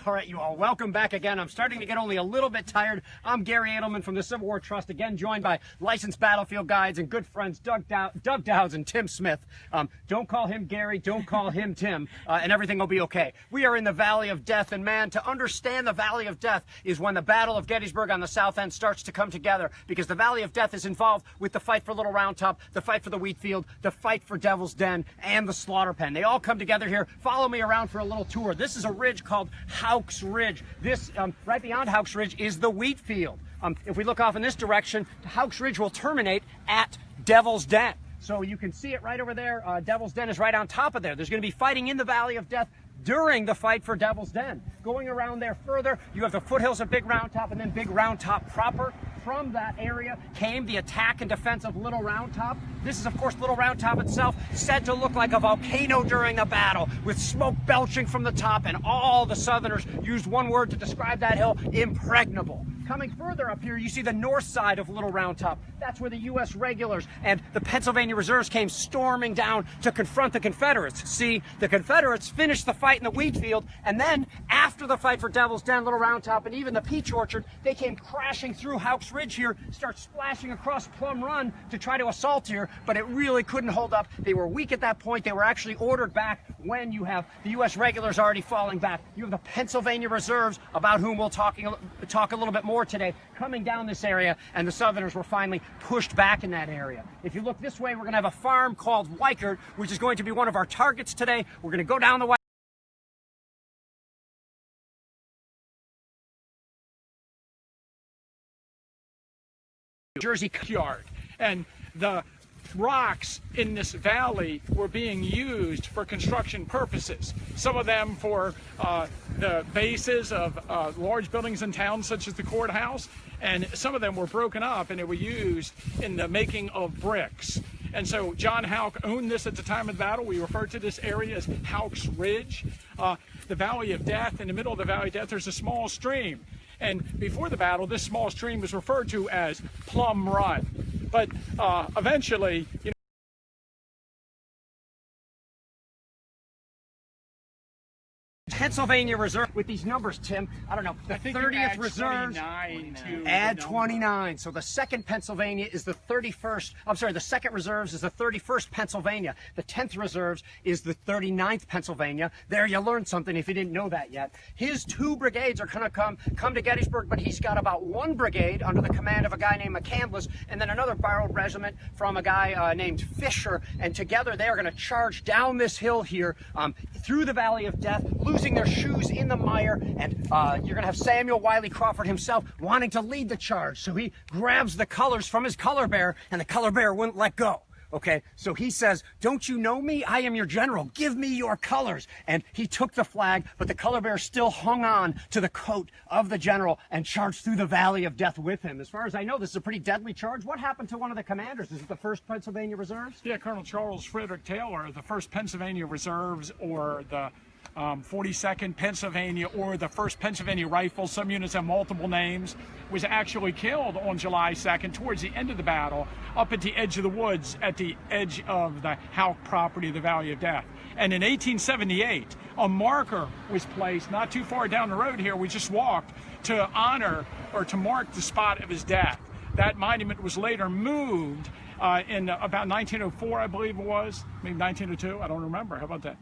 All right, you all, welcome back again. I'm starting to get only a little bit tired. I'm Gary Edelman from the Civil War Trust, again joined by licensed battlefield guides and good friends Doug Dowds and Tim Smith. Don't call him Gary, don't call him Tim, and everything will be okay. We are in the Valley of Death, and man, to understand the Valley of Death is when the Battle of Gettysburg on the south end starts to come together, because the Valley of Death is involved with the fight for Little Round Top, the fight for the wheat field, the fight for Devil's Den, and the slaughter pen. They all come together here. Follow me around for a little tour. This is a ridge called Houck's Ridge. This, right beyond Houck's Ridge, is the wheat field. If we look off in this direction, Houck's Ridge will terminate at Devil's Den. So you can see it right over there. Devil's Den is right on top of there. There's going to be fighting in the Valley of Death during the fight for Devil's Den. Going around there further, you have the foothills of Big Round Top and then Big Round Top proper. From that area came the attack and defense of Little Round Top. This is, of course, Little Round Top itself, said to look like a volcano during the battle, with smoke belching from the top, and all the Southerners used one word to describe that hill: impregnable. Coming further up here, you see the north side of Little Round Top. That's where the U.S. regulars and the Pennsylvania reserves came storming down to confront the Confederates. See, the Confederates finished the fight in the wheat field, and then after the fight for Devil's Den, Little Round Top, and even the Peach Orchard, they came crashing through Houck's Ridge here, start splashing across Plum Run to try to assault here, but it really couldn't hold up. They were weak at that point. They were actually ordered back when you have the U.S. regulars already falling back. You have the Pennsylvania reserves, about whom we'll talk a little bit more today, coming down this area, and the Southerners were finally pushed back in that area. If you look this way, we're going to have a farm called Weichert, which is going to be one of our targets today. We're going to go down the Jersey yard, and the rocks in this valley were being used for construction purposes. Some of them for the bases of large buildings in towns such as the courthouse, and some of them were broken up and they were used in the making of bricks. And so John Houck owned this at the time of the battle. We refer to this area as Houck's Ridge. The Valley of Death, in the middle of the Valley of Death, there's a small stream. And before the battle, this small stream was referred to as Plum Run. But eventually, you know, Pennsylvania Reserve with these numbers, Tim. I don't know. The 30th reserves. Add 29. So the 2nd Pennsylvania is the 31st. I'm sorry, the 2nd reserves is the 31st Pennsylvania. The 10th reserves is the 39th Pennsylvania. There, you learned something if you didn't know that yet. His 2 brigades are going to come to Gettysburg, but he's got about 1 brigade under the command of a guy named McCandless, and then another borrowed regiment from a guy named Fisher. And together they are going to charge down this hill here through the Valley of Death, losing their shoes in the mire, and you're going to have Samuel Wiley Crawford himself wanting to lead the charge. So he grabs the colors from his color bearer, and the color bearer wouldn't let go. Okay, so he says, "Don't you know me? I am your general. Give me your colors." And he took the flag, but the color bearer still hung on to the coat of the general and charged through the Valley of Death with him. As far as I know, this is a pretty deadly charge. What happened to one of the commanders? Is it the 1st Pennsylvania Reserves? Yeah, Colonel Charles Frederick Taylor, the 1st Pennsylvania Reserves, or the 42nd Pennsylvania, or the 1st Pennsylvania Rifles, some units have multiple names, was actually killed on July 2nd towards the end of the battle up at the edge of the woods at the edge of the Houck property, the Valley of Death. And in 1878, a marker was placed not too far down the road here. We just walked to honor or to mark the spot of his death. That monument was later moved in about 1904, I believe it was, maybe 1902, I don't remember. How about that?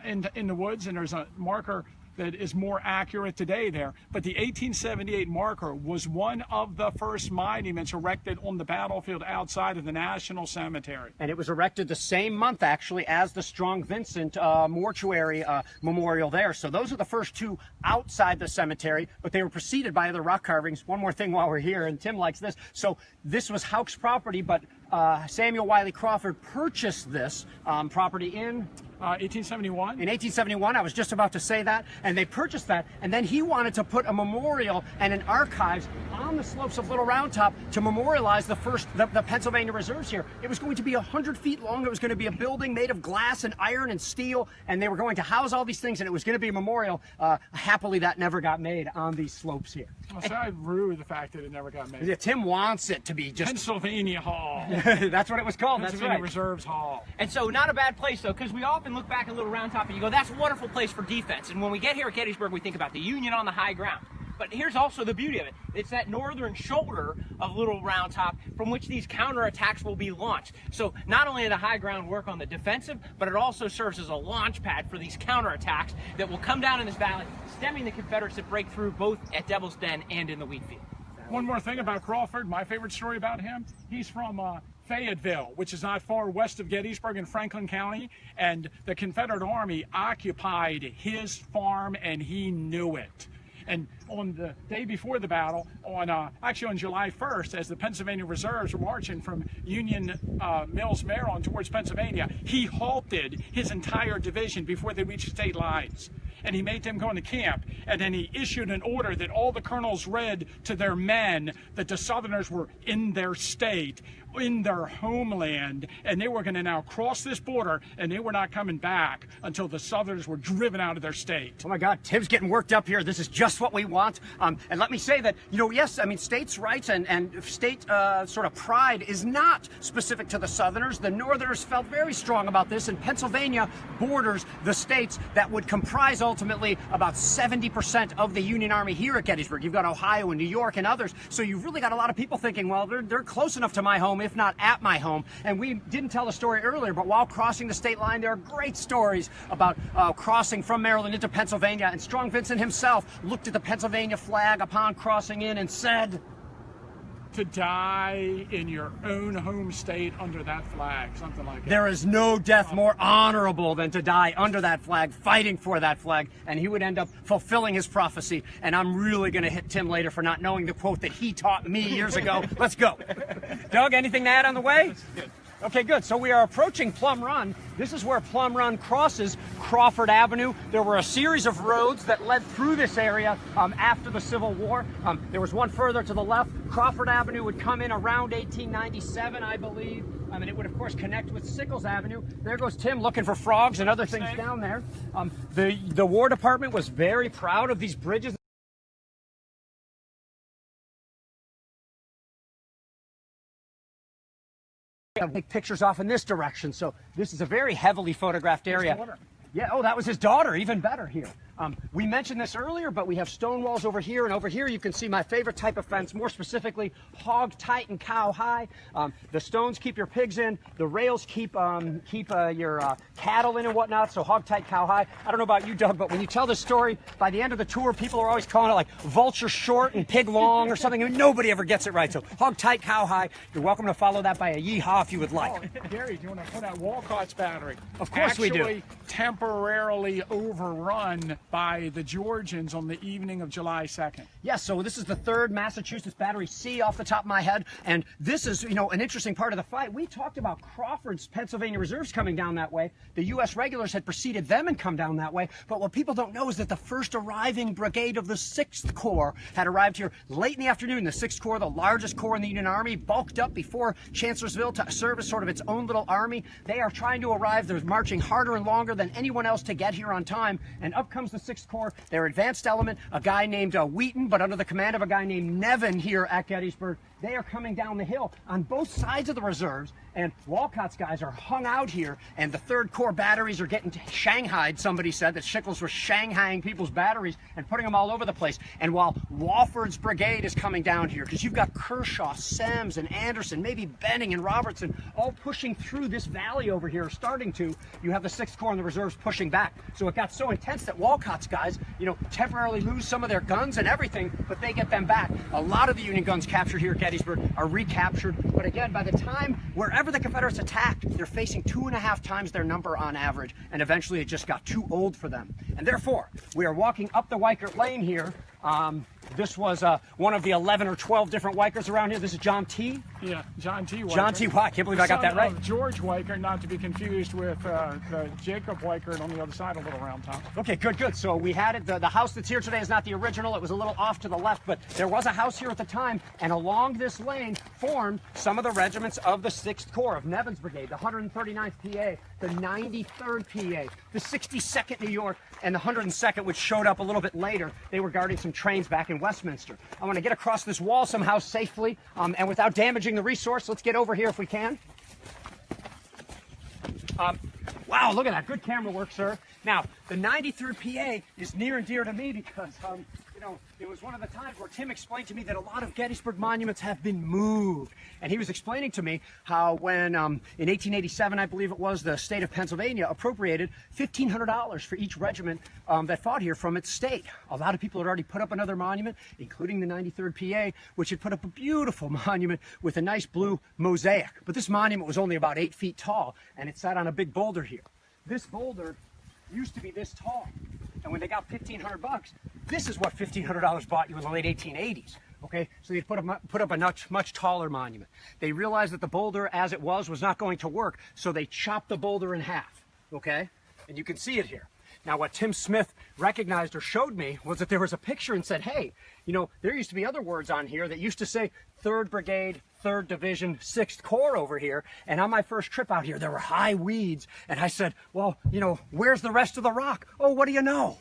In the woods, and there's a marker that is more accurate today there. But the 1878 marker was one of the first monuments erected on the battlefield outside of the National Cemetery. And it was erected the same month, actually, as the Strong Vincent mortuary memorial there. So those are the first 2 outside the cemetery, but they were preceded by other rock carvings. One more thing while we're here, and Tim likes this. So this was Houck's property, but Samuel Wiley Crawford purchased this property in 1871? In 1871, I was just about to say that, and they purchased that, and then he wanted to put a memorial and an archives on the slopes of Little Round Top to memorialize the Pennsylvania Reserves here. It was going to be 100 feet long. It was going to be a building made of glass and iron and steel, and they were going to house all these things, and it was going to be a memorial. Happily, that never got made on these slopes here. Well, so I rue the fact that it never got made. Yeah, Tim wants it to be just Pennsylvania Hall. That's what it was called. That's right. Reserves Hall. And so not a bad place, though, because we often and look back at Little Round Top and you go, that's a wonderful place for defense. And when we get here at Gettysburg, we think about the Union on the high ground. But here's also the beauty of it. It's that northern shoulder of Little Round Top from which these counterattacks will be launched. So not only did the high ground work on the defensive, but it also serves as a launch pad for these counterattacks that will come down in this valley, stemming the Confederates that break through both at Devil's Den and in the wheat field. One more thing about Crawford, my favorite story about him, he's from Fayetteville, which is not far west of Gettysburg in Franklin County, and the Confederate Army occupied his farm and he knew it. And on the day before the battle, actually on July 1st, as the Pennsylvania Reserves were marching from Union Mills, Maryland towards Pennsylvania, he halted his entire division before they reached state lines. And he made them go into camp. And then he issued an order that all the colonels read to their men that the Southerners were in their state, in their homeland, and they were going to now cross this border, and they were not coming back until the Southerners were driven out of their state. Oh my God, Tim's getting worked up here. This is just what we want. And let me say that, yes, I mean, states' rights and state sort of pride is not specific to the Southerners. The Northerners felt very strong about this, and Pennsylvania borders the states that would comprise ultimately about 70% of the Union Army here at Gettysburg. You've got Ohio and New York and others, so you've really got a lot of people thinking, well, they're close enough to my home, if not at my home. And we didn't tell the story earlier, but while crossing the state line, there are great stories about crossing from Maryland into Pennsylvania. And Strong Vincent himself looked at the Pennsylvania flag upon crossing in and said, to die in your own home state under that flag, something like that. There is no death more honorable than to die under that flag, fighting for that flag. And he would end up fulfilling his prophecy. And I'm really going to hit Tim later for not knowing the quote that he taught me years ago. Let's go. Doug, anything to add on the way? Okay, good. So we are approaching Plum Run. This is where Plum Run crosses Crawford Avenue. There were a series of roads that led through this area after the Civil War. There was one further to the left. Crawford Avenue would come in around 1897, I believe. And it would, of course, connect with Sickles Avenue. There goes Tim looking for frogs and other things down there. The War Department was very proud of these bridges. Take pictures off in this direction. So this is a very heavily photographed area. Yeah, oh, that was his daughter, even better here. We mentioned this earlier, but we have stone walls over here, and over here you can see my favorite type of fence, more specifically hog tight and cow high. The stones keep your pigs in, the rails keep your cattle in and whatnot, so hog tight, cow high. I don't know about you, Doug, but when you tell this story, by the end of the tour, people are always calling it like vulture short and pig long or something, and nobody ever gets it right. So hog tight, cow high. You're welcome to follow that by a yeehaw if you would like. Oh, Gary, do you want to put out Walcott's battery? Of course we do. Actually temporarily overrun by the Georgians on the evening of July 2nd. Yes, so this is the 3rd Massachusetts Battery C off the top of my head, and this is, an interesting part of the fight. We talked about Crawford's Pennsylvania Reserves coming down that way. The U.S. regulars had preceded them and come down that way, but what people don't know is that the first arriving brigade of the 6th Corps had arrived here late in the afternoon. The 6th Corps, the largest corps in the Union Army, bulked up before Chancellorsville to serve as sort of its own little army. They are trying to arrive. They're marching harder and longer than anyone else to get here on time, and up comes the 6th Corps, their advanced element, a guy named Wheaton, but under the command of a guy named Nevin here at Gettysburg. They are coming down the hill on both sides of the reserves, and Walcott's guys are hung out here, and the 3rd Corps batteries are getting shanghaied. Somebody said that Sickles was shanghaiing people's batteries and putting them all over the place. And while Wofford's brigade is coming down here, because you've got Kershaw, Semmes, and Anderson, maybe Benning and Robertson, all pushing through this valley over here, starting to, you have the 6th Corps and the reserves pushing back. So it got so intense that Walcott's guys, temporarily lose some of their guns and everything, but they get them back. A lot of the Union guns captured here at Gettysburg are recaptured, but again, by the time wherever the Confederates attacked, they're facing 2.5 times their number on average, and eventually it just got too old for them. And therefore, we are walking up the Weichert Lane here. This was one of the 11 or 12 different Weicherts around here. This is John T. Yeah, John T. Weichert. John T. I can't believe I got that right. George Weichert, not to be confused with the Jacob Weichert on the other side of Little Round Top. Okay, good. So we had it. The house that's here today is not the original. It was a little off to the left, but there was a house here at the time, and along this lane formed some of the regiments of the 6th Corps of Nevin's Brigade, the 139th PA, the 93rd PA, the 62nd New York, and the 102nd, which showed up a little bit later. They were guarding some trains back in Westminster. I want to get across this wall somehow safely, and without damaging the resource. Let's get over here if we can. Wow, look at that. Good camera work, sir. Now, the 93rd PA is near and dear to me because, you know, it was one of the times where Tim explained to me that a lot of Gettysburg monuments have been moved. And he was explaining to me how when, in 1887, I believe it was, the state of Pennsylvania appropriated $1,500 for each regiment that fought here from its state. A lot of people had already put up another monument, including the 93rd PA, which had put up a beautiful monument with a nice blue mosaic. But this monument was only about 8 feet tall, and it sat on a big boulder here. This boulder used to be this tall. And when they got $1,500, this is what $1,500 bought you in the late 1880s. Okay, so they put up a much taller monument. They realized that the boulder, as it was not going to work, so they chopped the boulder in half. Okay, and you can see it here. Now, what Tim Smith recognized or showed me was that there was a picture and said, hey, you know, there used to be other words on here that used to say 3rd Brigade, 3rd Division, 6th Corps over here. And on my first trip out here, there were high weeds. And I said, well, you know, where's the rest of the rock? Oh, what do you know?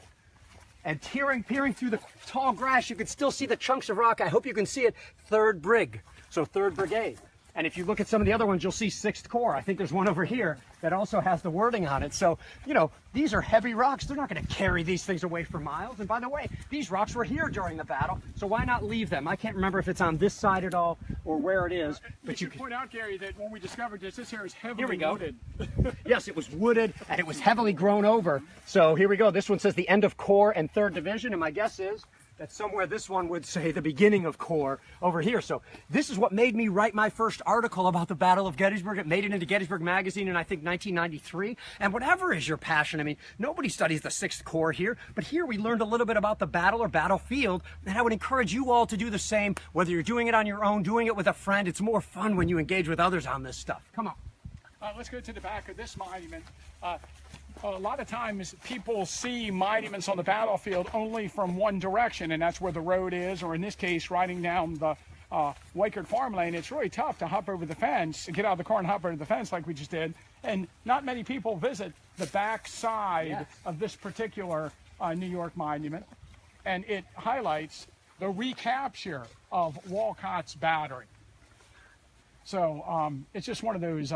And peering through the tall grass, you can still see the chunks of rock. I hope you can see it. 3rd Brig, so 3rd Brigade. And if you look at some of the other ones, you'll see 6th Corps. I think there's one over here that also has the wording on it. So, you know, these are heavy rocks. They're not going to carry these things away for miles. And by the way, these rocks were here during the battle, so why not leave them? I can't remember if it's on this side at all or where it is. But you should point out, Gary, that when we discovered this here is heavily here we go. wooded. Yes, it was wooded and it was heavily grown over. So here we go. This one says the end of Corps and 3rd Division, and my guess is that somewhere this one would say the beginning of Corps over here. So this is what made me write my first article about the Battle of Gettysburg. It made it into Gettysburg Magazine in, I think, 1993. And whatever is your passion, I mean, nobody studies the 6th Corps here, but here we learned a little bit about the battle or battlefield, and I would encourage you all to do the same, whether you're doing it on your own, doing it with a friend. It's more fun when you engage with others on this stuff. Come on. Let's go to the back of this monument. A lot of times people see monuments on the battlefield only from one direction, and that's where the road is, or in this case, riding down the Wykert farm lane. It's really tough to hop over the fence, get out of the car and hop over the fence like we just did. And not many people visit the back side of this particular New York monument, and it highlights the recapture of Walcott's Battery. So it's just one of those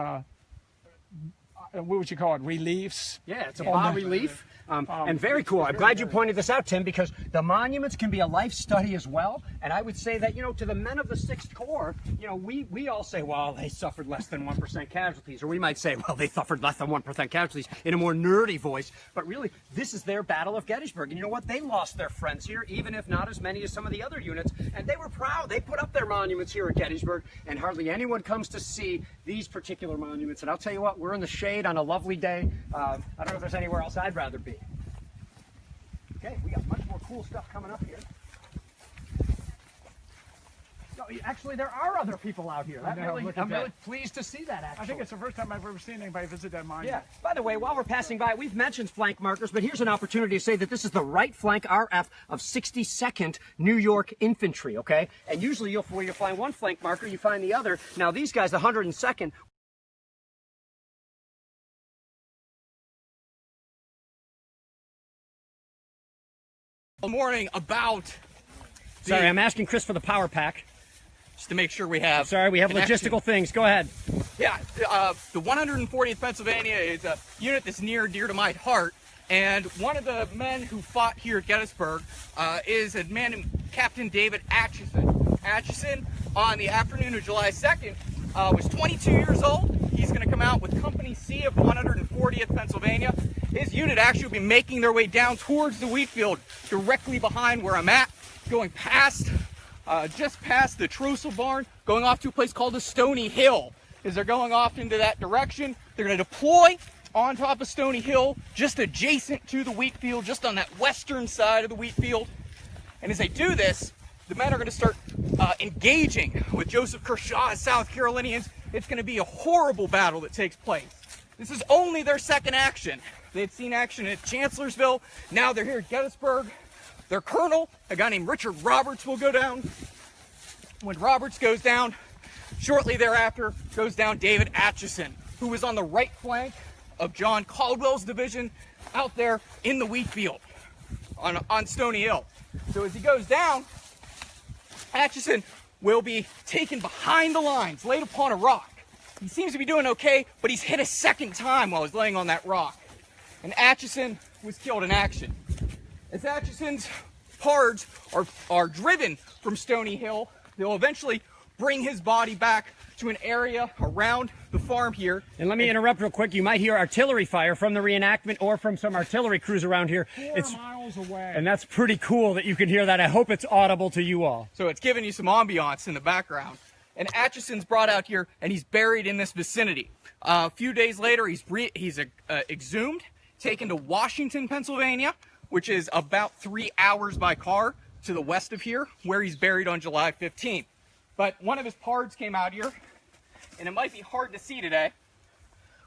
what would you call it, reliefs? Yeah, it's a bas relief, and very cool. I'm glad you pointed this out, Tim, because the monuments can be a life study as well. And I would say that, you know, to the men of the 6th Corps, you know, we all say, well, they suffered less than 1% casualties, or we might say, well, they suffered less than 1% casualties in a more nerdy voice. But really, this is their Battle of Gettysburg. And you know what? They lost their friends here, even if not as many as some of the other units. And they were proud. They put up their monuments here at Gettysburg, and hardly anyone comes to see these particular monuments. And I'll tell you what, we're in the shade on a lovely day. I don't know if there's anywhere else I'd rather be. Okay, we got much more cool stuff coming up here. No, actually, there are other people out here. I'm really pleased to see that, actually. I think it's the first time I've ever seen anybody visit that monument. Yeah. By the way, while we're passing by, we've mentioned flank markers, but here's an opportunity to say that this is the right flank RF of 62nd New York Infantry, okay? And usually, where you find one flank marker, you find the other. Now, these guys, the 102nd, morning about sorry, I'm asking Chris for the power pack. Just to make sure we have sorry, we have connection. Logistical things. Go ahead. Yeah, the 140th Pennsylvania is a unit that's near and dear to my heart, and one of the men who fought here at Gettysburg is a man named Captain David Atchison. Atchison, on the afternoon of July 2nd, was 22 years old. He's going to come out with Company C of the 140th Pennsylvania. His unit actually will be making their way down towards the wheat field, directly behind where I'm at, going past, just past the Trossel barn, going off to a place called the Stony Hill. As they're going off into that direction, they're going to deploy on top of Stony Hill, just adjacent to the wheat field, just on that western side of the wheat field. And as they do this, the men are going to start engaging with Joseph Kershaw's South Carolinians. It's going to be a horrible battle that takes place. This is only their second action. They had seen action at Chancellorsville. Now they're here at Gettysburg. Their colonel, a guy named Richard Roberts, will go down. When Roberts goes down, shortly thereafter goes down David Atchison, who was on the right flank of John Caldwell's division out there in the wheat field on Stony Hill. So as he goes down, Atchison will be taken behind the lines, laid upon a rock. he seems to be doing okay, but he's hit a second time while he's laying on that rock. And Atchison was killed in action. As Atchison's pards are driven from Stony Hill, they'll eventually bring his body back to an area around the farm here. And let me interrupt real quick. You might hear artillery fire from the reenactment or from some artillery crews around here. 4 miles away. And that's pretty cool that you can hear that. I hope it's audible to you all. So it's giving you some ambiance in the background. And Atchison's brought out here, and he's buried in this vicinity. A few days later, he's exhumed, taken to Washington, Pennsylvania, which is about 3 hours by car to the west of here, where he's buried on July 15th. But one of his pards came out here, and it might be hard to see today,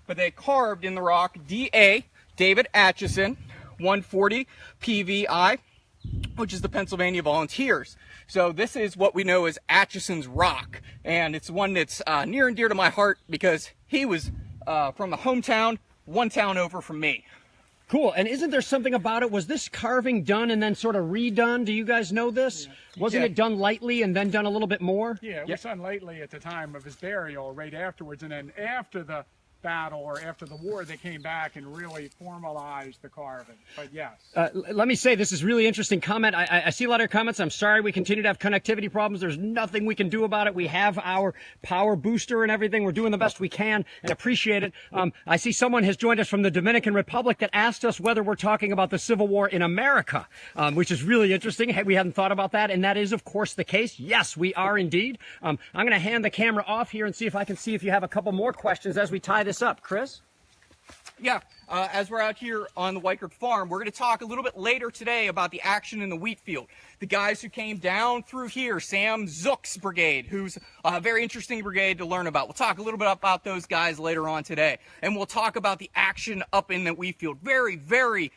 but they carved in the rock D.A. David Atchison, 140 PVI, which is the Pennsylvania Volunteers. So this is what we know as Atchison's Rock, and it's one that's near and dear to my heart because he was from the hometown, one town over from me. Cool. And isn't there something about it? Was this carving done and then sort of redone? Do you guys know this? Yeah. Wasn't it done lightly and then done a little bit more? Yeah, it was done lately at the time of his burial, right afterwards. And then after the battle or after the war, they came back and really formalized the carving. But yes. Let me say, this is really interesting comment. I see a lot of your comments. I'm sorry we continue to have connectivity problems. There's nothing we can do about it. We have our power booster and everything. We're doing the best we can and appreciate it. I see someone has joined us from the Dominican Republic that asked us whether we're talking about the Civil War in America, which is really interesting. We hadn't thought about that, and that is, of course, the case. Yes, we are indeed. I'm going to hand the camera off here and see if I can see if you have a couple more questions as we tie this up. Chris? Yeah, as we're out here on the Weichert farm, we're going to talk a little bit later today about the action in the wheat field. The guys who came down through here, Sam Zook's brigade, who's a very interesting brigade to learn about. We'll talk a little bit about those guys later on today. And we'll talk about the action up in the wheat field. Very, very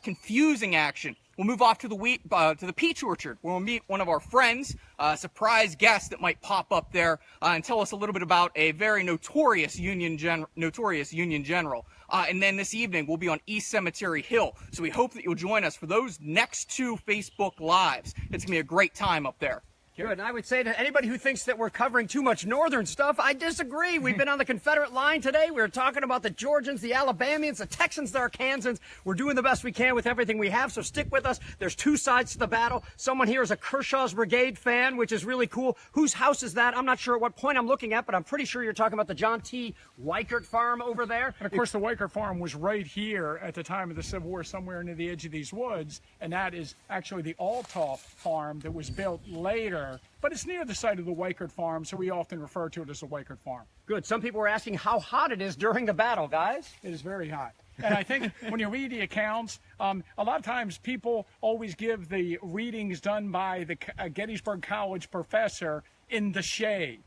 confusing action. We'll move off to the peach orchard, where we'll meet one of our friends, a surprise guest that might pop up there and tell us a little bit about a very notorious Union general. And then this evening, we'll be on East Cemetery Hill. So we hope that you'll join us for those next 2 Facebook Lives. It's going to be a great time up there. Good. And I would say to anybody who thinks that we're covering too much northern stuff, I disagree. We've been on the Confederate line today. We were talking about the Georgians, the Alabamians, the Texans, the Arkansans. We're doing the best we can with everything we have, so stick with us. There's 2 sides to the battle. Someone here is a Kershaw's Brigade fan, which is really cool. Whose house is that? I'm not sure at what point I'm looking at, but I'm pretty sure you're talking about the John T. Weichert farm over there. And of course, the Weichert farm was right here at the time of the Civil War, somewhere near the edge of these woods, and that is actually the Althoff farm that was built later. But it's near the site of the Weichert farm, so we often refer to it as the Weichert farm. Good. Some people were asking how hot it is during the battle, guys. It is very hot. And I think when you read the accounts, a lot of times people always give the readings done by the Gettysburg College professor in the shade.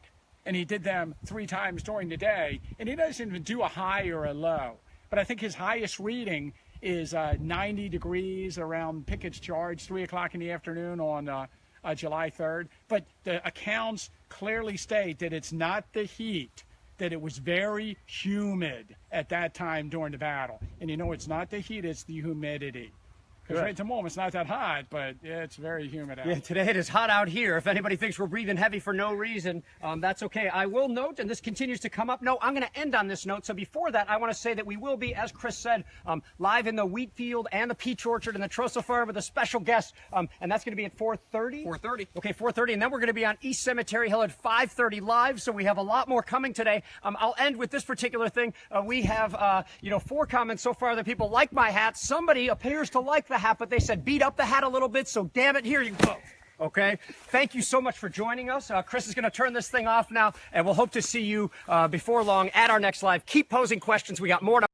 And he did them 3 times during the day. And he doesn't even do a high or a low. But I think his highest reading is 90 degrees around Pickett's Charge, 3 o'clock in the afternoon on July 3rd. But the accounts clearly state that it's not the heat, that it was very humid at that time during the battle. And you know, it's not the heat, it's the humidity. Because right at the moment, it's not that hot, but it's very humid out. Yeah, today it is hot out here. If anybody thinks we're breathing heavy for no reason, that's okay. I will note, and this continues to come up, no, I'm going to end on this note. So before that, I want to say that we will be, as Chris said, live in the wheat field and the peach orchard and the Trosa farm with a special guest, and that's going to be at 4:30? 4:30. Okay, 4:30, and then we're going to be on East Cemetery Hill at 5:30 live, so we have a lot more coming today. I'll end with this particular thing. We have, 4 comments so far that people like my hat. Somebody appears to like the hat, but they said beat up the hat a little bit, so damn it, here you go. Okay, thank you so much for joining us. Chris is going to turn this thing off now, and we'll hope to see you before long at our next live. Keep posing questions. We got more to